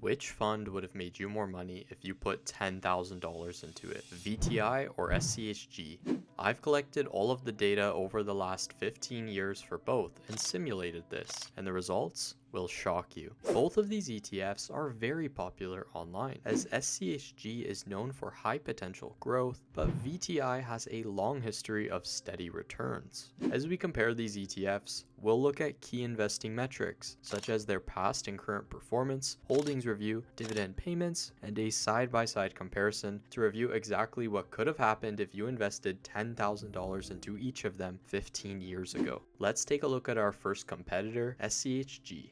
Which fund would have made you more money if you put $10,000 into it, VTI or SCHG? I've collected all of the data over the last 15 years for both and simulated this, and the results will shock you. Both of these ETFs are very popular online, as SCHG is known for high potential growth, but VTI has a long history of steady returns. As we compare these ETFs, we'll look at key investing metrics, such as their past and current performance, holdings review, dividend payments, and a side-by-side comparison to review exactly what could have happened if you invested $10,000 into each of them 15 years ago. Let's take a look at our first competitor, SCHG.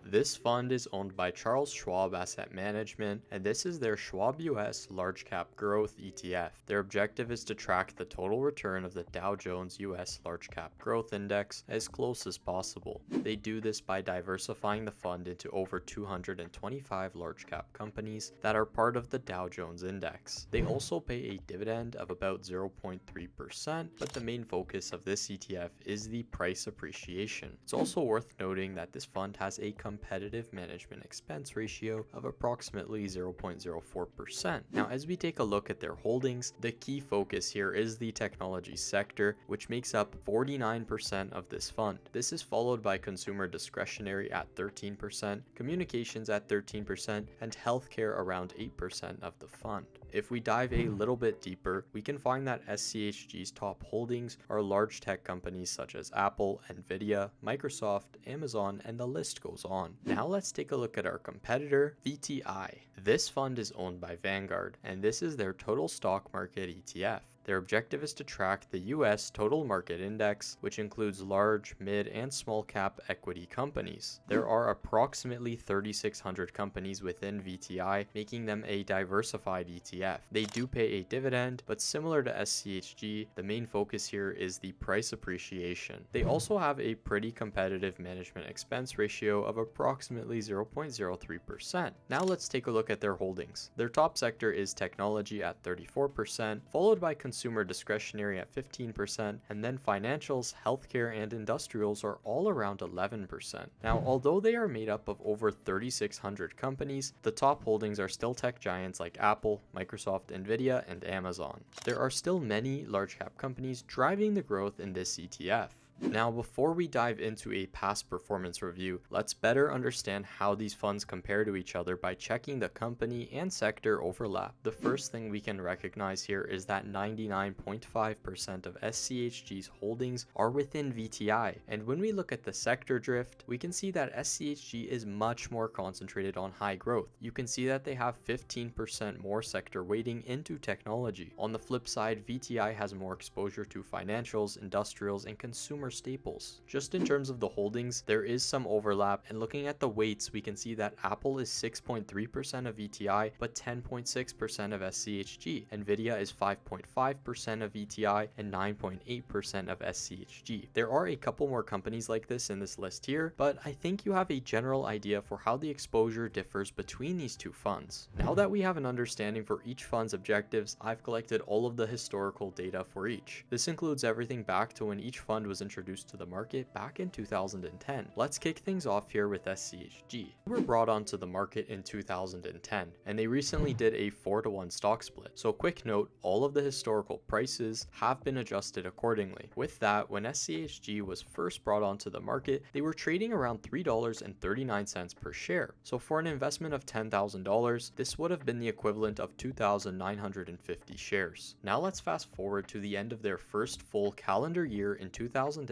This fund is owned by Charles Schwab Asset Management, and this is their Schwab US Large Cap Growth ETF. Their objective is to track the total return of the Dow Jones US Large Cap Growth Index as close as possible. They do this by diversifying the fund into over 225 large cap companies that are part of the Dow Jones Index. They also pay a dividend of about 0.3%, but the main focus of this ETF is the price appreciation. It's also worth noting that this fund has a competitive management expense ratio of approximately 0.04%. Now, as we take a look at their holdings, the key focus here is the technology sector, which makes up 49% of this fund. This is followed by consumer discretionary at 13%, communications at 13%, and healthcare around 8% of the fund. If we dive a little bit deeper, we can find that SCHG's top holdings are large tech companies such as Apple, Nvidia, Microsoft, Amazon, and the list goes on. Now let's take a look at our competitor, VTI. This fund is owned by Vanguard, and this is their total stock market ETF. Their objective is to track the US Total Market Index, which includes large, mid, and small cap equity companies. There are approximately 3,600 companies within VTI, making them a diversified ETF. They do pay a dividend, but similar to SCHG, the main focus here is the price appreciation. They also have a pretty competitive management expense ratio of approximately 0.03%. Now let's take a look at their holdings. Their top sector is technology at 34%, followed by consumer discretionary at 15%, and then financials, healthcare, and industrials are all around 11%. Now, although they are made up of over 3,600 companies, the top holdings are still tech giants like Apple, Microsoft, Nvidia, and Amazon. There are still many large cap companies driving the growth in this ETF. Now, before we dive into a past performance review, let's better understand how these funds compare to each other by checking the company and sector overlap. The first thing we can recognize here is that 99.5% of SCHG's holdings are within VTI, and when we look at the sector drift, we can see that SCHG is much more concentrated on high growth. You can see that they have 15% more sector weighting into technology. On the flip side, VTI has more exposure to financials, industrials, and consumer staples. Just in terms of the holdings, there is some overlap, and looking at the weights, we can see that Apple is 6.3% of VTI but 10.6% of SCHG. Nvidia is 5.5% of VTI and 9.8% of SCHG. There are a couple more companies like this in this list here, but I think you have a general idea for how the exposure differs between these two funds. Now that we have an understanding for each fund's objectives, I've collected all of the historical data for each. This includes everything back to when each fund was introduced to the market back in 2010. Let's kick things off here with SCHG. They were brought onto the market in 2010, and they recently did a 4-to-1 stock split. So quick note, all of the historical prices have been adjusted accordingly. With that, when SCHG was first brought onto the market, they were trading around $3.39 per share. So for an investment of $10,000, this would have been the equivalent of 2,950 shares. Now let's fast forward to the end of their first full calendar year in 2011.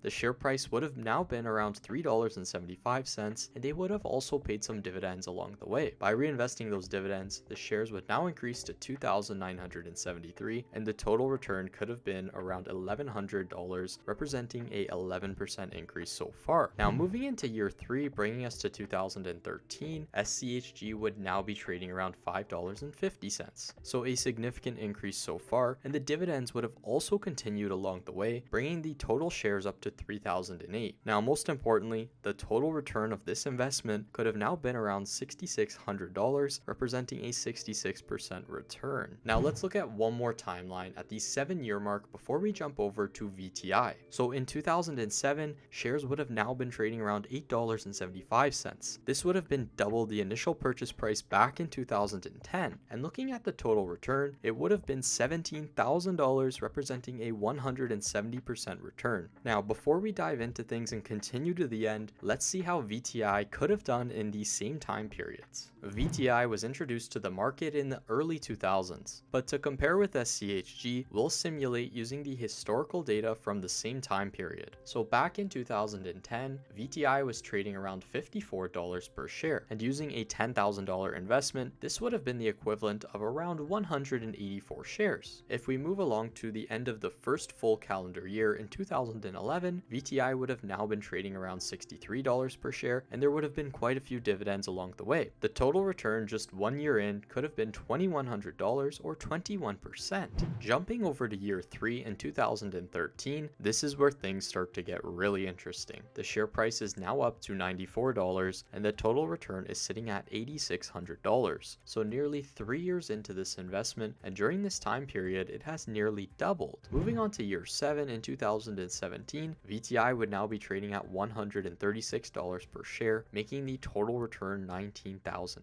The share price would have now been around $3.75, and they would have also paid some dividends along the way. By reinvesting those dividends, the shares would now increase to $2,973, and the total return could have been around $1,100, representing a 11% increase so far. Now, moving into year 3, bringing us to 2013, SCHG would now be trading around $5.50. So a significant increase so far, and the dividends would have also continued along the way, bringing the total total shares up to 3,008. Now, most importantly, the total return of this investment could have now been around $6,600, representing a 66% return. Now, let's look at one more timeline at the 7-year mark before we jump over to VTI. So in 2007, shares would have now been trading around $8.75. This would have been double the initial purchase price back in 2010, and looking at the total return, it would have been $17,000, representing a 170% return. Now, before we dive into things and continue to the end, let's see how VTI could have done in these same time periods. VTI was introduced to the market in the early 2000s, but to compare with SCHG, we'll simulate using the historical data from the same time period. So back in 2010, VTI was trading around $54 per share, and using a $10,000 investment, this would have been the equivalent of around 184 shares. If we move along to the end of the first full calendar year in 2011, VTI would have now been trading around $63 per share, and there would have been quite a few dividends along the way. The total return just 1 year in could have been $2,100 or 21%. Jumping over to year 3 in 2013, this is where things start to get really interesting. The share price is now up to $94, and the total return is sitting at $8,600. So nearly 3 years into this investment, and during this time period, it has nearly doubled. Moving on to year 7 in 2017, VTI would now be trading at $136 per share, making the total return $19,000.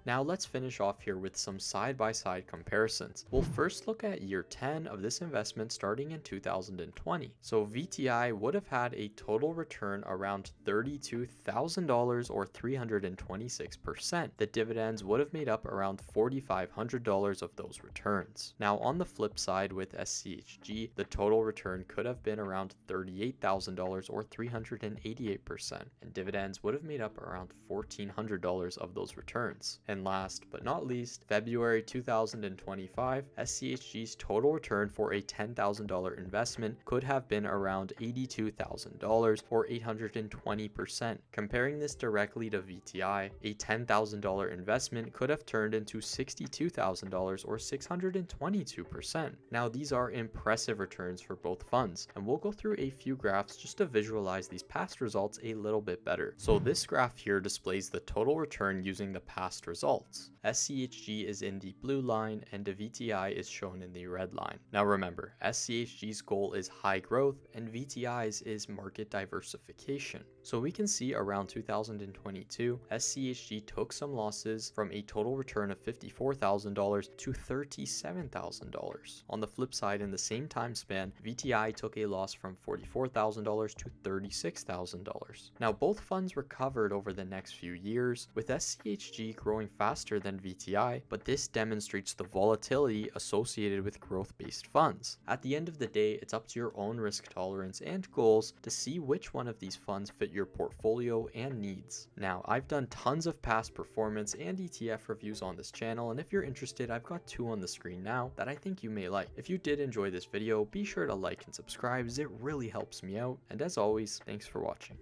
Now let's finish off here with some side-by-side comparisons. We'll first look at year 10 of this investment starting in 2020. So VTI would have had a total return around $32,000 or 326%. The dividends would have made up around $4,500 of those returns. Now on the flip side with SCHG, the total return could have been around $38,000 or 388%, and dividends would have made up around $1,400 of those returns. And last but not least, February 2025, SCHG's total return for a $10,000 investment could have been around $82,000 or 820%. Comparing this directly to VTI, a $10,000 investment could have turned into $62,000 or 622%. Now these are impressive returns for both funds, and we'll go through a few graphs just to visualize these past results a little bit better. So this graph here displays the total return using the past results. SCHG is in the blue line and the VTI is shown in the red line. Now remember, SCHG's goal is high growth and VTI's is market diversification. So we can see around 2022, SCHG took some losses from a total return of $54,000 to $37,000. On the flip side, in the same time span, VTI took a loss from $44,000 to $36,000. Now both funds recovered over the next few years, with SCHG growing faster than VTI, but this demonstrates the volatility associated with growth-based funds. At the end of the day, it's up to your own risk tolerance and goals to see which one of these funds fit your portfolio and needs. Now, I've done tons of past performance and ETF reviews on this channel, and if you're interested, I've got 2 on the screen now that I think you may like. If you did enjoy this video, be sure to like and subscribe as it really helps me out, and as always, thanks for watching.